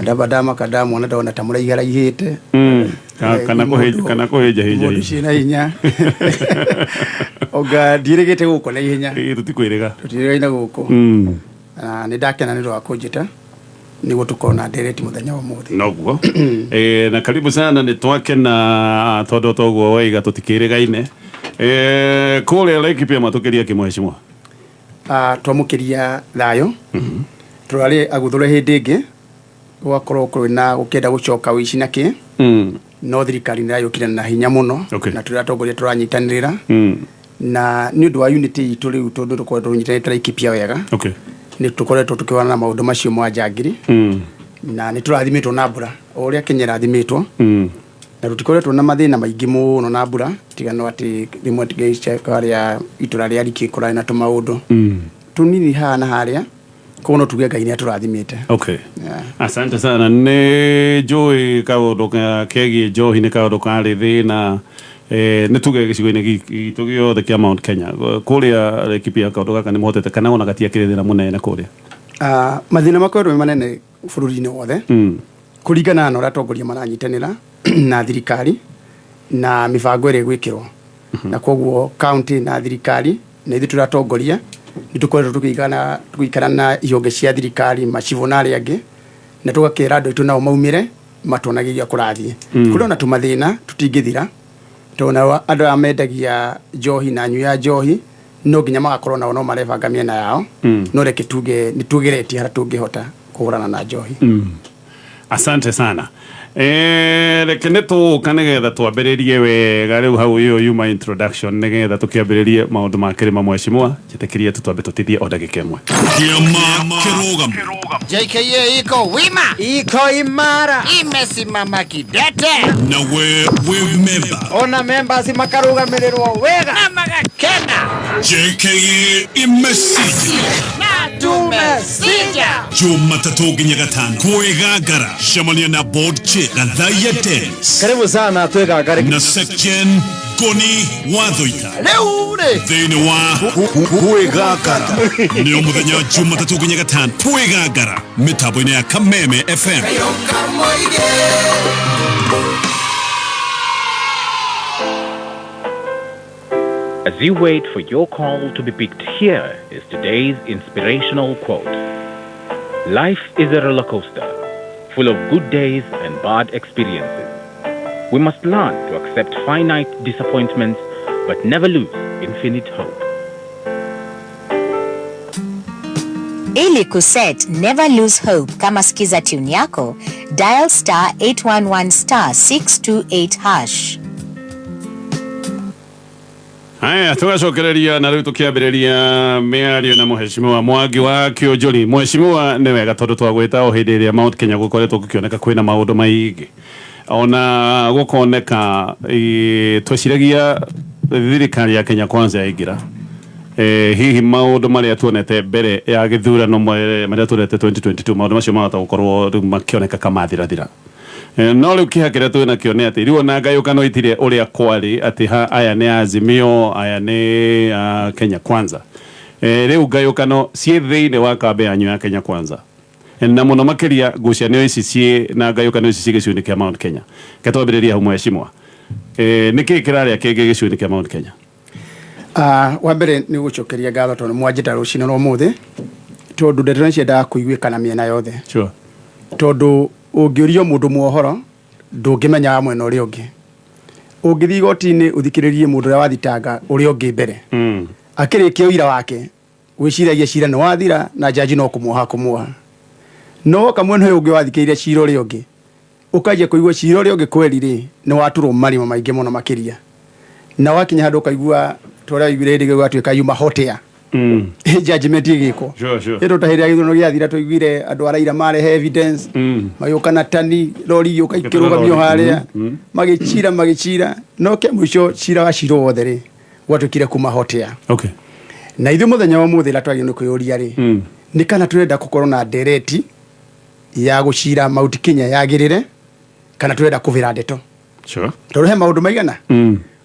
ndabadama kadamu ona ndona tamura igara ihite kana kuheja hija cina hinya oga ndirigite guko na hinya tutikwiriga guko ni ndakena ni rwa kunjita niguo tukona ndereti muthenya wa muthi noguo na karibu sana ni twakena todo toguo waiga tutikirigaine kule Laikipia matukiria kimweshimwa twamukiria thayo turari aguthure hindi ingi gwakorwo kuri na gukenda gucoka wici naki no thirikari nirayukire na hinya muno na turatongoria turanyitanirira na ni undu wa unity itu riu tondu tukorwo tunyitanire Laikipia wega ni tukoretwo tukiwana na maundu macio mwanjangiri na ni turathimitwo na mbura uria Kenya rathimitwo na tutikoretwo na mathina maingi muno na mbura tigano ati rimwe tigeice karia itura ria rikikura na tumaundu tunini hana haria kono tuge Ngai ni aturathimite. Asante sana ne joy kaundu kegi johi ne kaundu kari thina ne tuge gicigo-ini gitu giothe kia Mount Kenya kuria Laikipia kaundu gaka ni mohotete kana ona gatia kiri thina munene kuria mathina makorwo manene bururi-ini wothe kuringana na uratongoria maranyitanira na thirikari na mibango ire gwikirwo na koguo county na thirikari na ithu turatongoria nitukoretwo tukikana na ionge cia thirikari macivo na aria angi na tugakira andu itu nao maumire matonagiria kurathie kurona tumathina tutingithira tona andu amendagia njohi na nyu ya njohi no nginya magakorwo nao no marebanga miena yao no reke tuge nitugeretie hara tungihota kuhurana na njohi asante sana reke netu kanegetha twambiririe wega riu hau iyo yuma introduction negetha tukiambiririe maundu ma kirima mweshimwa jitekirie tutwambe tutithie o ndagika imwe kiama kirugam JKA iko wima iko imara imesimama kidete na we member ona members makarugamirwa wega na magakena JKA imesija na tumesija Jumatatu nginya gatano kwegagara shamania na board chair Gathaya Dance karibu sana twegagare na section Goni Wathoika leure thini wa kwegagara ni omuthenya Jumatatu nginya gatano kwegagara mitambo-ini ya Kameme FM As you wait for your call to be picked, here is today's inspirational quote. Life is a roller coaster, full of good days and bad experiences. We must learn to accept finite disappointments, but never lose infinite hope. Ili kuset never lose hope kama skiza tune yako, dial *811*628#. Haya, tugacokereria na riu tukiambiriria miario na muheshimiwa Mwangi wa Kionjuri. Muheshimiwa ni wega tondu twagwita o hindi iria Mount Kenya gukoretwo gukioneka kwina maundu maingi ona gukoneka tweciragia thirikari ya Kenya Kwanza yaingira hihi maundu maria tuonete mbere ya githurano maria tuonete 2022 maundu macio mahota gukorwo riu makioneka kama thirathira no riu kihakire twina kione ati riu na ngayukano itire uria kwari ati aya ni Azimio aya ni Kenya Kwanza riu ngayukano cie thiini wa kambe yanyu ya Kenya Kwanza na muno makiria ngucanio ici cie na ngayukano ici cie gicuni kia Mount Kenya ketwambiriria hu mweshimwa niki kiraria kingi gicuni kia Mount Kenya wa mbere ni gucokeria ngatho tondu mwanjita rucino no muthi tondu ndeto ciendaga kuiguikana miena yothe tondu ungiurio mundu muohoro ndungimenya mwena uria ungi ungithi gotini uthikiririe mundu uria wathitanga uria ungi mbere akirikia uira wake wiciragia cira no wathira na jaji no kumuoha no kamwe no ungi wathikiriria cira uria ungi ukaje kuigua cira uria ungi kweli ri ni waturwo marima maingi muno makiria na wakinya handu kaigua toria igiredi gwatuika yuma hotea judgment igiko ero tahiria githuno giathira tuigwire andu araira mare evidence magiyukana tani lori yuka ikirugamio haria magicira no ke mwisho cira wa ciro wothe ri gwatukire kuma hotea na ithu muthenya wa muthi la twagire ni kuyuria ri ni kana turenda gukorwo na dereti ya gucira Mount Kenya yagirire kana turenda kuvira ndeto tondu he maundu maigana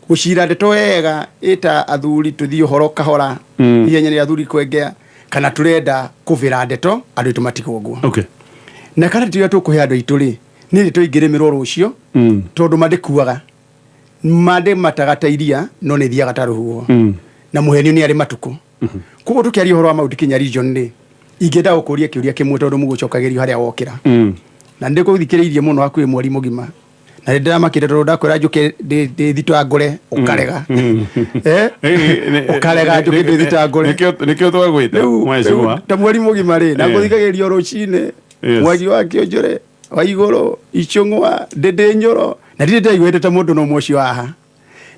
gucira ndeto wega ita athuri tuthio horo kahora ihenya ni athuri kwengea kana turenda kuvira ndeto andu tumatigo guo na kana tiyo tukuhe andu itu ri ni tuingiremirwo rucio tondu mandikuaga mande matagatairia no ni thiaga taruhuo na muheni ni ari matuku kugo tukiaria horo wa Mount Kenya region ri ingenda gukuria kiuria kimwe tondu mugucokagirio haria wokira na ndikuthikiriirie muno akwi mwari mugima na ndira makire tondu ndakwira njuke ndi thitangure ukarega ukarega njuke ndi thitangure nikio twagwita mweshimwa ta mwari mugima ri na nguthikagirio rucine mwagi wa kionjore wa igoro ichungwa ndende nyoro na ndire ndaigwete ta mundu no mwoci waha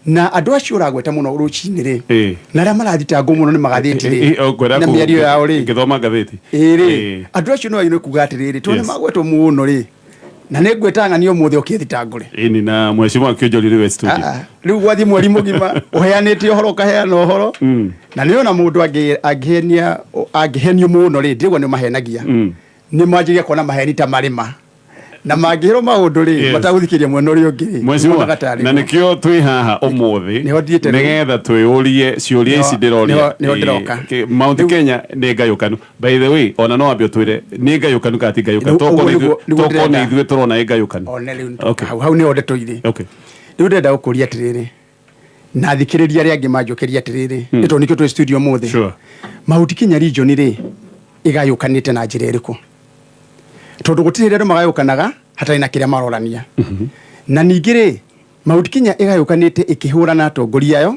na andu acio uragweta muno rucine ri na aria marathitangwo muno ni magathiti ri na miario yao ri ngithoma ngathiti ri andu acio no ayune kuga atiriri tondu magwetwo muno ri na negweta ng'ani omuthe ukithitangure ini na mweshimwa Kionjori riwe studio riu gwathi mwari mugima uheanite uhoro kaheana uhoro na niona mundu angihenio muno ri ndigwa ni mahenagia ni manjiria kuona maheni ta marima na mangihiro maundu ri bataguthikiria mwena uri ungi mweshimwa na nikio twi haha umuthi nigetha twiurie ciuria ici ndiroria Mount Kenya ni ngayukanu by the way ona no ambio twire ni ngayukanu ka ti ngayukanu toko ni ithuĩ turona ngayukanu hau ni onde tuire riu ndenda gukuria atiriri na thikiriria aria angi manjukiria atiriri nito nikio twi studio muthi Mount Kenya region ri igayukanite na njira iriku tondu gutire ndo magayukanaga hatari na kiria marorania na ningire Mount Kenya igayukanite ikihurana atongoria yo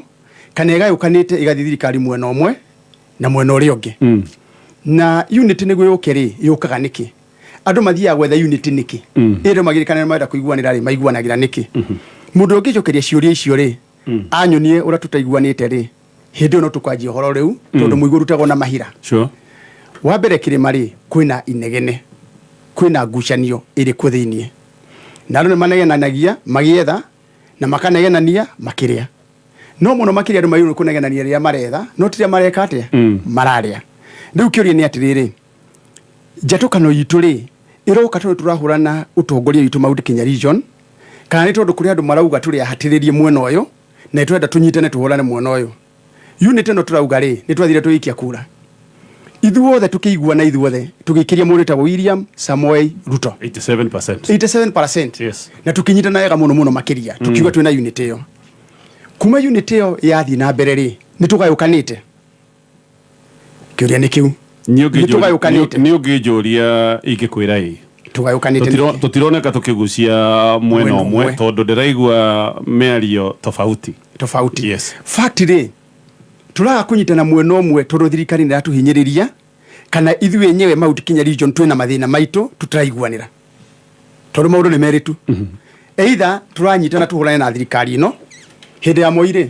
kana igayukanite igathi thirikari mwena omwe na mwena uri ungi na unity niguo yukeri yukaga niki andu mathia gwetha unity niki ndo magirikana maenda kuiguanira ri maiguanagira niki mundu ungicokeria ciuria icio ri anyonie ura tutaiguanite ri hindi no tukwanjia horo riu tondu muiguru tago na mahira wa mbere kirima ri kwina inegene kwina ngucanio iri kuthinie na ndo manegenanagia magietha na makanegenania makiria no muno makiria andu mayuru kunegenania ria maretha no tiria mareka atia mararia riu kiuria ni atiriri njatukano yitu ri iroka tondu turahurana utongoria yitu Mount Kenya region kana ni tondu kuri andu marauga turi ahatiririe mwena uyu na twenda tunyitane tuhurane mwena uyu unity no turauga ri ni twathire tuikia kura ithuothe tukiiguana ithuothe tugikiria mundu ta William Samoei Ruto 87% yes na tukinyitana wega muno makiria tukiuga twina unity yo kuma unity yo yathi na mbere ri ni tugayukanite kiuria ni kiu ni ungijuria igikwira i tugayukanite tutironeka tukigucia mwena omwe tondu ndiraigua meario tofauti yes fact ri turaga kunyitana mwena omwe tondu thirikari ni ratuhinyiriria kana ithu enyewe Mount Kenya region twina mathina maitu tutaraiguanira tondu maundu ni meritu either turanyitana tuhurane na thirikari ino hindi ya moire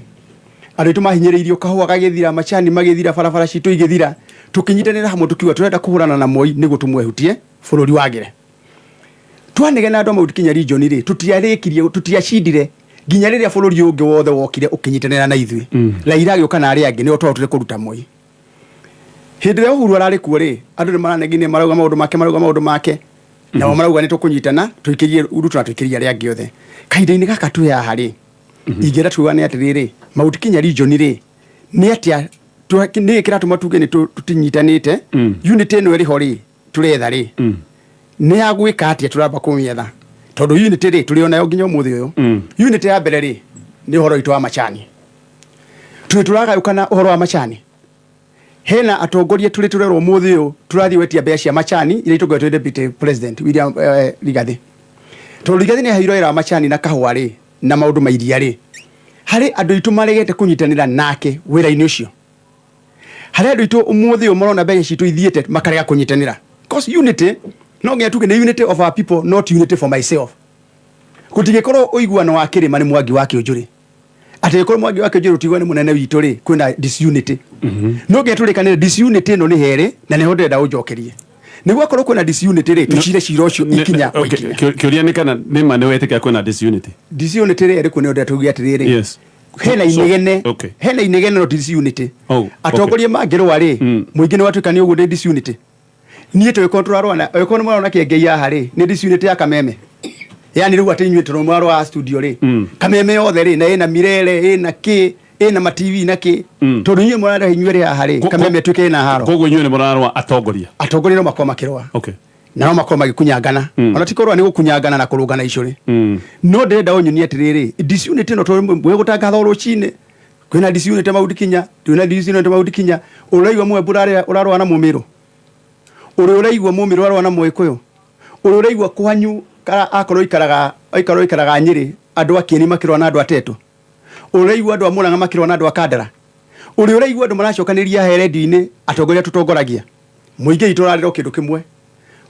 andu itu mahinyiriirio kahua gagithira machani magithira barabara citu igithira tukinyitanira hamwe tukiwa turenda kuhurana na moi niguo tumwehutie bururi wagire twanegena andu Mount Kenya region ri tutiarikirie tutiacindire ginya riria bururi ungi wothe wokire ukinyitanira na ithui Raila agioka ari angi ni otwatire kuruta moi hindi ya Uhuru arari kuo ri andu ni maranegine marauga maundu make na marauga ni tukunyitana tuikirie Ruto na tuikirie ari angi othe kahinda-ini gaka tu ya hari igera tuwane atiriri Mount Kenya region ri ni atia ni kira tumatuge ni tutinyitanite unity no ri hori turetha ri ni agwika atia turamba kumietha tondu unity ri turiona yo nginya umuthi uyu unity ya mbere ri ni horo itu wa machani turaga yukana horo wa machani hena atongoria turerwo umuthi uyu turathi wetia mbea cia machani ire itugwetwo deputy president William Rigathi tondu Rigathi ni hairo ira machani na kahua ri na maundu mairia ri hari andu itu maregete kunyitanira nake wira-ini ucio hari andu itu umuthi umorona mbea citu ithiete makarega kunyitanira because unity no ngia tuge ni unity of our people not unity for myself kutigekoro uiguano wa kirima ni Mwangi wa Kionjori ategekoro Mwangi wa Kionjori utigwa ni munene witu ri kwina disunity no ngia tulikanire disunity no ni here na ni hondenda ujokerie niguo korwo kwina disunity ri tucire cira ucio ikinya kiuria ni kana ni mane wetika kwina disunity ri ri kwina hondenda tugia atiriri yes hena inegene hena inegene no disunity atongoria mangirwa ri muingi ni watuika ni uguo ndi disunity nie to control na ekono mwana na kiengei ya hari ni disunity ya Kameme yani riu atinywe to mwaro wa studio ri Kameme yothe ri na ina mirere ina ki ina ma TV na ki to nywe mwana hinywe ri ya hari Kameme tuke na haro koguo nywe ni murarwa atongoria no makoma kirwa na no makorwo magikunyangana ona tikorwa ni gukunyangana na kurugana icuri no ndenda onyuni atiriri disunity no to mwe gutangatha rucine kwina disunity maudikinya twina disunity maudikinya uraigwa mwe burare urarwa na mumiru uraigwa mumiru urarwa na mwikuyo uraigwa kwanyu kara akorwo ikaraga Nyeri andu akieni makirwa na andu ateto uraigwa andu amuranga makirwa na andu akandara uraigwa andu maracokaniria herendi-ini atongoria tutongoragia muingi iturarira kindu kimwe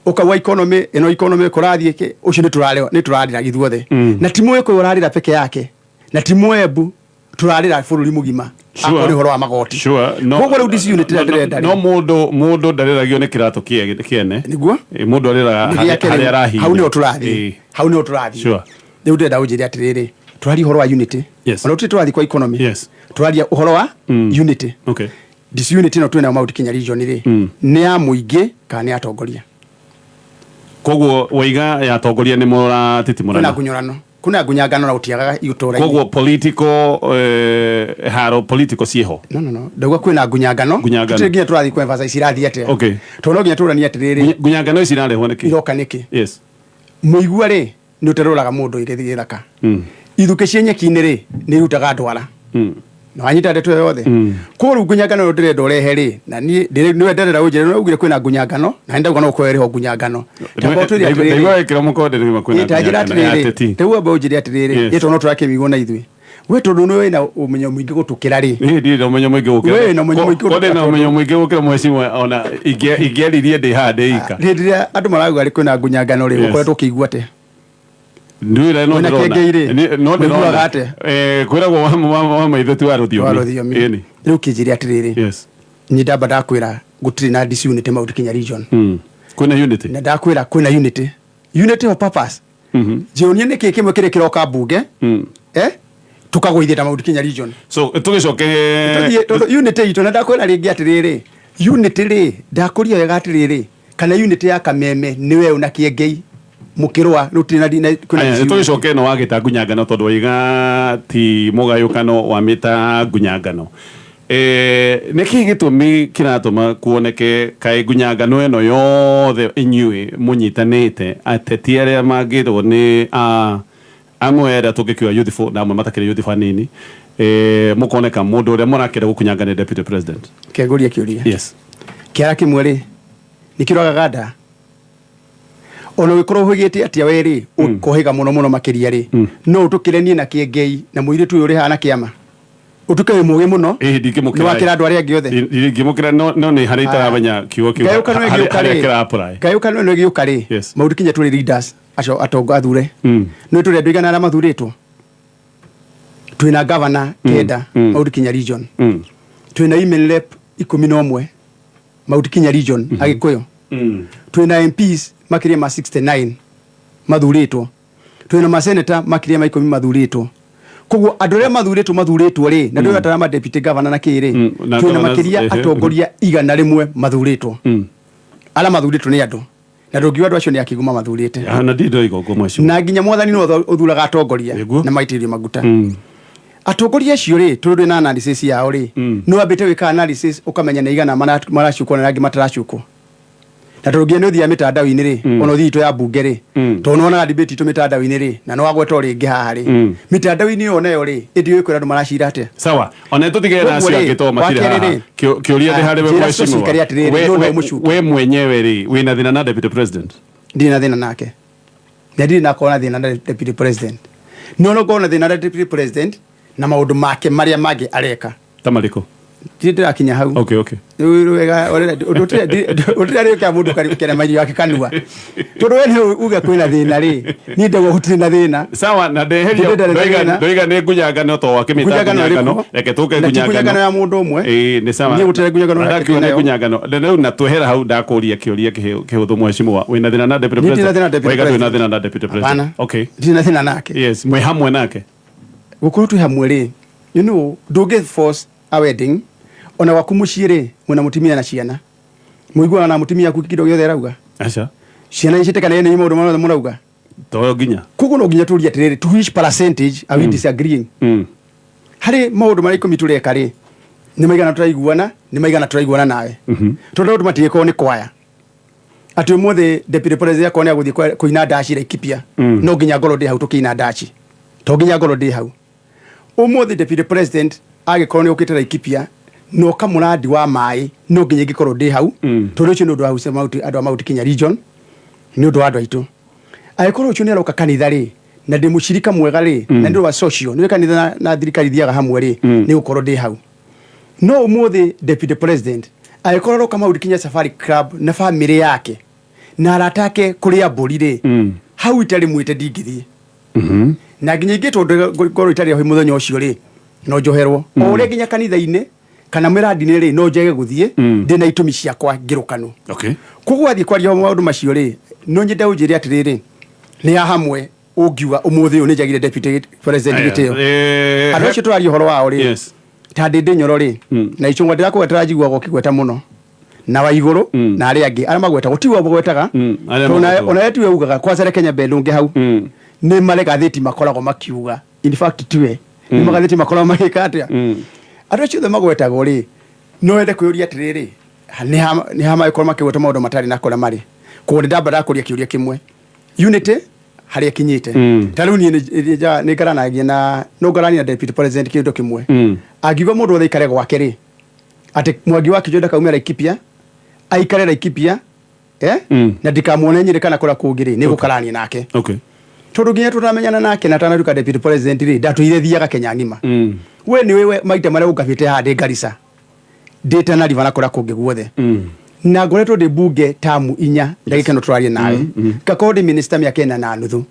ukawa economy kurathie ke ucio ni turarira githuothe na timwe ko urarira peke yake na timwe ebu turarira bururi mugima akori horo wa magoti koguo riu disunity ndirenda no mundu ndareragio ni kirato kiene niguo mundu arera haria arahi hau ni oturathi riu ndenda unjire atiriri turari horo wa unity ona turathi kwa economy turaria horo wa unity disunity no twina Mount Kenya region ri ni ya muingi kana ni atongoria koguo waiga ya tongoria ni mora titimurana kuna gunyangano na utiagaga iutora koguo political haro political ciho no ndauga kwina gunyangano tutinginya turathi kwa emphasize irathi ate tono ginya turani atiriri gunyangano ici nare honeki iroka niki muigua ri ni uteruraga mundu irithiraka ithuke cienye-kini ri ni rutaga ndwara no anyita ndeto yothe koru gunyangano ndirenda urehe ri na ni ndenderera unjire no ugire kwina gunyangano na ndauga no kwere gunyangano tambo turia ndaigo ekira mukonde ni makwina gunyangano tewa ba unjire atiriri ito no turake migo na ithwe we tondu no wina umenyo mwingi gutukira ri ndi no umenyo mwingi gukira we no umenyo mwingi gukira no umenyo mwingi gukira mwecimu ona igeririe ndi hande ika ndiria andu marauga ri kwina gunyangano ri ukoretwo kiigua te ndwira no ndona kwiragwo wa maitho tu aruthiomi riu kinjiri atiriri nyida bada kwira gutiri na disunity Mount Kenya region kwina unity na ndakwira kwina unity of purpose jionie ni kikimwe kire kiroka bunge tukagwithia Mount Kenya region so tugicoke unity ito na ndakwira ringi atiriri unity ri ndakuria wega atiriri kana unity ya Kameme niwe una kiengei mukirwa rutina dina kuna tugicoke no wagita gunyangano tondu waiga ti mugayukano wa mita gunyangano neki gitumi kiratuma kuoneke kai gunyangano eno yothe inyui munyitanite ateti aria mangirwo ni amwe aria tugikiwa youthful na amwe matakire youthful nini mukoneka mundu uria murakire gukunyangana deputy president keguria kiuria kiara kimwe ri nikiraga gada ono wikorwo hugite atia weri ukohiga muno makiria ri no utukirenie na kiengei na muiritu uri hana kiama utukaye muge muno ndikimukira no akira andu aria giothe ndikimukira no ni harita rabanya kiugo haria apply kayukano no giuka ri Mount Kenya turi leaders acio atongo athure no turi andu igana ara mathuritwo twina governor kenda Mount Kenya region twina women rep 11 Mount Kenya region agikuyo twina MPs makiria ma 69 mathuritwo twina ma senator makiria ma 10 mathuritwo koguo andu aria mathuritwo ri na ndio atara ma deputy governor na kiri twina makiria atongoria igana rimwe mathuritwo ala mathuritwo ni andu na ndungiwa andu acio ni akiguma mathurite na ndindo igogo mwacio na nginya mwathani no uthuraga atongoria na maitirio maguta atongoria acio ri tundu na analysis yao ri no ambite wika analysis ukamenya na igana maracukwo na rangi mataracukwo na turugie no thia mitandao-ini ri ono thito ya bunge ri to nona debate to mitandao-ini ri na no agwetwo ringi haha ri mitandao-ini yo nayo ri ndio ikwira andu maracira ate sawa ona tutige na acio angito makire haha kiuria ndi hari mheshimiwa we mwenyewe ri wina thina na deputy president ndina thina nake ndiri na kona thina na deputy president no kona thina na deputy president na maundu make maria magi areka tamariko ndira kinya hau okay wega utire ka mundu kare maji yake kanua tondu we ni uga kwina thina ri ni ndego gutire na thina sawa na ndeherio ndoiga ni gunyangano to wake mitangano reke tuke gunyangano ya mundu umwe ni sawa ni gutire gunyangano na gunyangano leo na tuhera hau ndakuria kiuria kihuthu mheshimiwa wina thina na deputy president wega twina thina na deputy president okay ndina thina nake yes mwe hamwe nake gukorwo tu hamwe ri you know do get force a wedding ona wakumushire mwana mutimia na ciana muigwa na mutimia kukido giothe rauga acha ciana icitekana ni maundu mothe murauga to ginya kuko no ginya turia tiriri to which percentage are we disagreeing hari maundu mari komitureka ri ni maigana turaiguana nawe tondu tumatieko ni kwaya ati umuthi deputy president akone aguthie kuina ndaci Laikipia no nginya ngoro ndi hau tukina ndaci to nginya ngoro ndi hau umuthi deputy president agikorwo ni ukite Laikipia no kamuradi wa mai no nginya ngikorwo ndi hau tondu ucio ni undu wa huse mauti andu a Mount Kenya region ni undu wa andu aitu agikorwo ucio ni aroka kanitha ri na ndi mushirika mwega ri na ndi wa social ni kanitha na thirikari thiaga hamwe ri ni gukorwo ndi hau no umuthi deputy president agikorwo kama Mount Kenya Safari Club na family yake na aratake kuria mburi ri hau itari mwite ndingithie na nginya ingitwo ngoro itari ho muthenya ucio ri no njoherwo o uri nginya kanitha-ini kana miradi-ini ri no njege guthie ndina itumi ciakwa ngirukanu okay kuguo athie kwaria maundu macio ri no nyende unjire atiriri ni hamwe ungiuga umuthi uyu ni njagire deputy president gitio andu acio turaria horo wao ri ta ndi nyoro ri na icungwa ndirakugwetera njiguaga ukigweta muno na wa iguru na ari angi ara magweta gutiwa bugwetaga ona yetu ugaga kwa sere Kenya bend ungi hau ni marega thiti makoragwo makiuga in fact tiwe ni magathiti makoragwo magikatia andu acio the magwetaga ri no wende kuyuria atiriri ni hama ikorwo makigweta maundu matari na kora mari kundi ndamba kuria kiuria kimwe unity haria kinyite tariu ni ngaranagia na no ngarania deputy president kindu kimwe agiuga mundu othe ikare gwake ri ati Mwangi wa Kijoda kaumia Laikipia aikare Laikipia na ndikamuone nyire kana kora kungiri ni gukarania nake okay tondu nginya tutamenyana nake na tanaruka deputy president ri ndatuithiaga Kenya ngima we ni wewe maita maria ugafite hande Garissa data na rivana kora kungi guothe na ngoretwo ndi bunge tamu 4 ndagika no turarie nawe kakodi minister miaka 4 na nuthu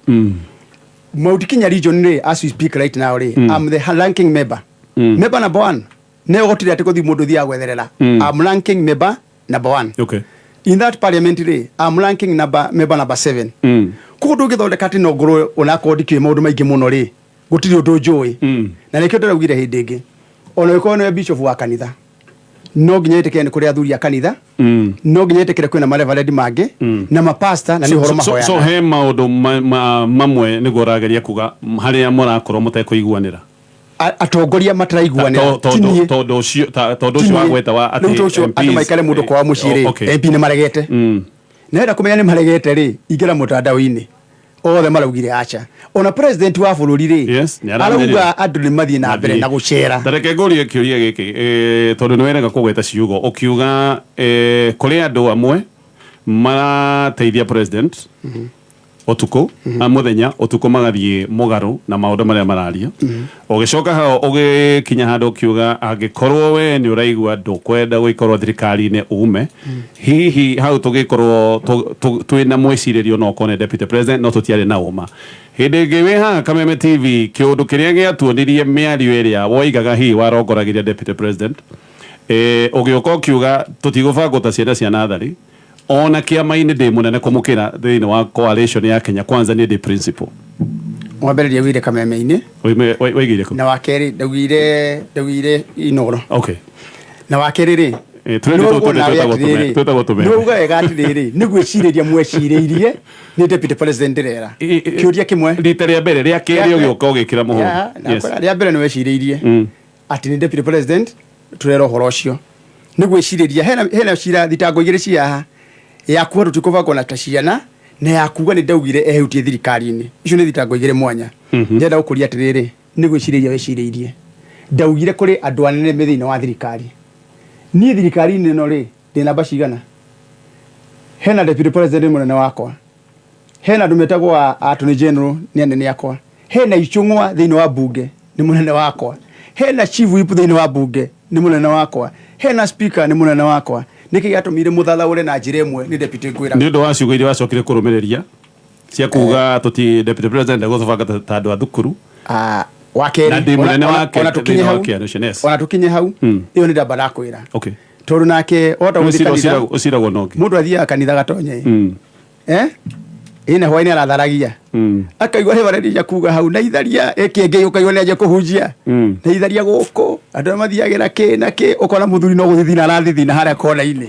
Mount Kenya region ri as we speak right now ri I'm the ranking member member number 1 ne ogotire ati kuthi mundu thia gwetherera I'm ranking member number 1 okay in that parliamentary I'm ranking member number 7 kuko ngithondeka ati no ngoro ona kodikio maundu maingi muno ri gutiri undu njui na nikio ndiraugire hindi ingi ona iko no bishop wa kanitha no nginya itekere ni kuria athuri a kanitha no nginya itekere kwina mareverend mangi na mapasta na ni horo mahoya so he maundu mamwe ni gorageria kuga haria murakorwo mutekuiguanira atongoria mataraiguanira tondu ucio wagweta wa ati MP maikare mundu kwa muciri MP ni maregete na enda kumenya ni maregete ri ingira mutandao-ini othe maraugire acha ona president wa bururi ri arauga andu ni mathie na mbere na gucera tareke ngorie kiuria giki tondu niwenega kugweta ciugo ukiuga kuri andu amwe marateithia president otuko muthenya otuko magathie mugaru na maundu maria mararia ugicoka hao ugikinya handu kiuga angikorwo we ni uraigua ndukwenda guikorwo thirikari-ini ume hihi hau tugikorwo twina mwiciririo no kone deputy president no tutiari na uma hindi ingi wi haha Kameme TV kiundu kiria giatuonirie miario iria woigaga hihi warongoragiria deputy president ugioka kiuga tutigubanga ta ciana cia nathari ona kiama-ini ndi munene kumukira thiini wa coalition ya Kenya Kwanza ni ndi principal mwambere dia wire Kameme-ini waigire ku na wakeri ndagwire inoro okay na wakeri ri nuga egatiriri nigwicireria mweciriirie ni deputy president rera kiuria kimwe rita ria mbere ria keri ugioka ugikira muhuru ria mbere ni weciriirie ati ni deputy president turero horo cio nigwiciriria hena cira thitango igiri cia ya kuwa tutikuvagwo na taciana na ya kuga ni ndaugire ehutie thirikari-ini icio ni thitango igiri mwanya ndenda gukuria atiriri nigwiciriria weciriirie ndaugire kuri andu anene mithini wa thirikari ni thirikari-ini no ri ndina bacigana hena deputy president munene wakwa hena andu metagwo attorney general ni anene akwa hena icung'wa thiini wa bunge ni munene wakwa hena chief whip thiini wa bunge ni munene wakwa hena speaker ni munene wakwa niki gatumire muthathaure na njira imwe ni deputy gwira ni ndo wa ciugo iria wacokire kurumiriria cia kuga tuti deputy president gutubanga ta andu a thukuru wakeri na ndi munene wake ona tukinye hau iyo ni ndamba ndakwira okay tondu nake ota usiragwo noki mundu athia kanitha gatonye ina hwaini aratharagia akaigwa reverend kuga hau na itharia ekienge ukaigwa ni aje kuhunjia na itharia guku andu mathiagira ki na ki ukona muthuri no guthithina arathithina haria kona-ini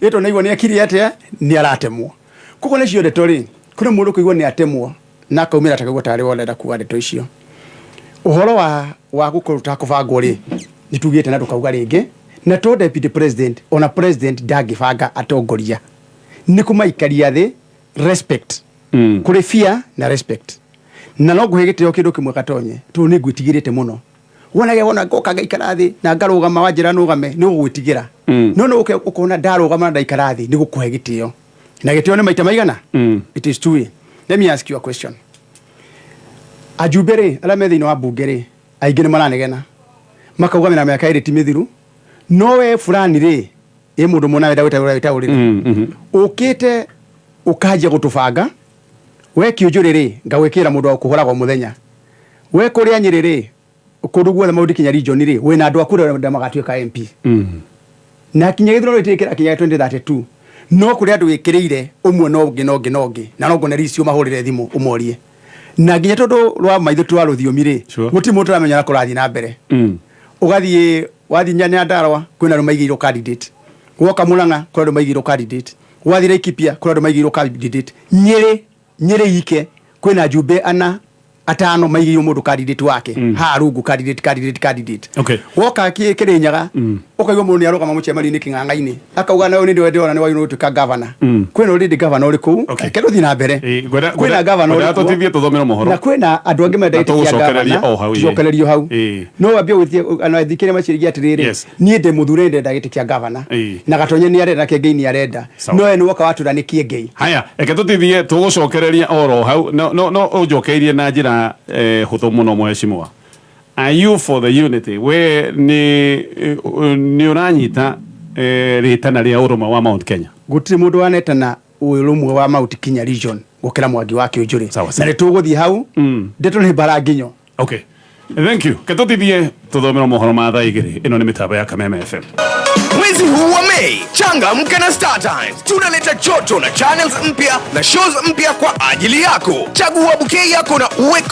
ito naigwa ni akiri atia ni aratemwo kuko ni cio ndeto ri kuri mundu kuigwa ni atemwo na kaumira takagwa tari wonenda kuga ndeto icio uhoro wa gukuruta kubangwo ri nitugite na tukauga ringi na to deputy president ona president ndagibanga atongoria ni kumaikaria thi respect kuri fear na respect na no guhigitio kindu kimwe katonye tu ni gwitigirite muno wona goka gaikara thi na ngarugama wanjira nugame ni gugwitigira no ukona ndarugama ndaikara thi ni gukuhe gitio na gitio ni maita maigana it is true. Let me ask you a question. Ajubere ala methino wa bungere aingine maranegena makauga mena miaka iri timithiru nowe fulani ri e mundu mona weta urire ukite ukaje gutubanga we kiujurire ngawekira mundu akuhora kwa muthenya we kuria nyirire ukurugwa maudi kinya region ri we na andu akura magatuika MP na kinya githiro ritikira kinya 2032 no kuri andu wikirire umwe no ngi na no ngona ricio mahurire thimu umorie na nginya tondu rwa maitho twa ruthiomi ri muti mundu ramenya na kurathi na mbere ugathie wathi nyanya ndarwa kwina ru maigiro candidate woka Murang'a kwina ru maigiro candidate wathi Laikipia kwina ru maigiro candidate Nyeri ike kwina jumbe ana atano maigiro mundu candidate wake ha rungu candidate okay woka Kirinyaga ukaigwa mundu ni aroga mamuchemari ni king'ang'a-ini akauga nayo ni ndiwe ndiona ni waino tuka governor kwina uri governor uri ku keruthi na mbere kwina governor uri to tithie tuthomera mohoro na kwina andu angi mendaite kia governor tucokererio hau no wambie gwithie anathikire macirigi atiriri nie ndi muthure ndenda giti kia governor na gatonye ni arenda kengei ni arenda no ene woka watu ni kiengei haya eke tutithie tugucokereria oro hau no ujokeirie na njira huthu muno mheshimiwa. Are you for the unity we ni uranyita ritana ria urumwe wa Mount Kenya gutiri mundu wanetana urumwe wa Mount Kenya region gukira Mwangi wa Kiunjuri na nituguthie hau ndeto ni baranginyo. Okay, thank you. Ketutithie tuthomera mohoro ma thaa igiri ino ni mitambo ya Kameme FM. Mwezi huu wa Mei, changamka na Star Times. Tunaleta joto na channels mpya na shows mpya kwa ajili yako. Chagua bouquet yako na uwe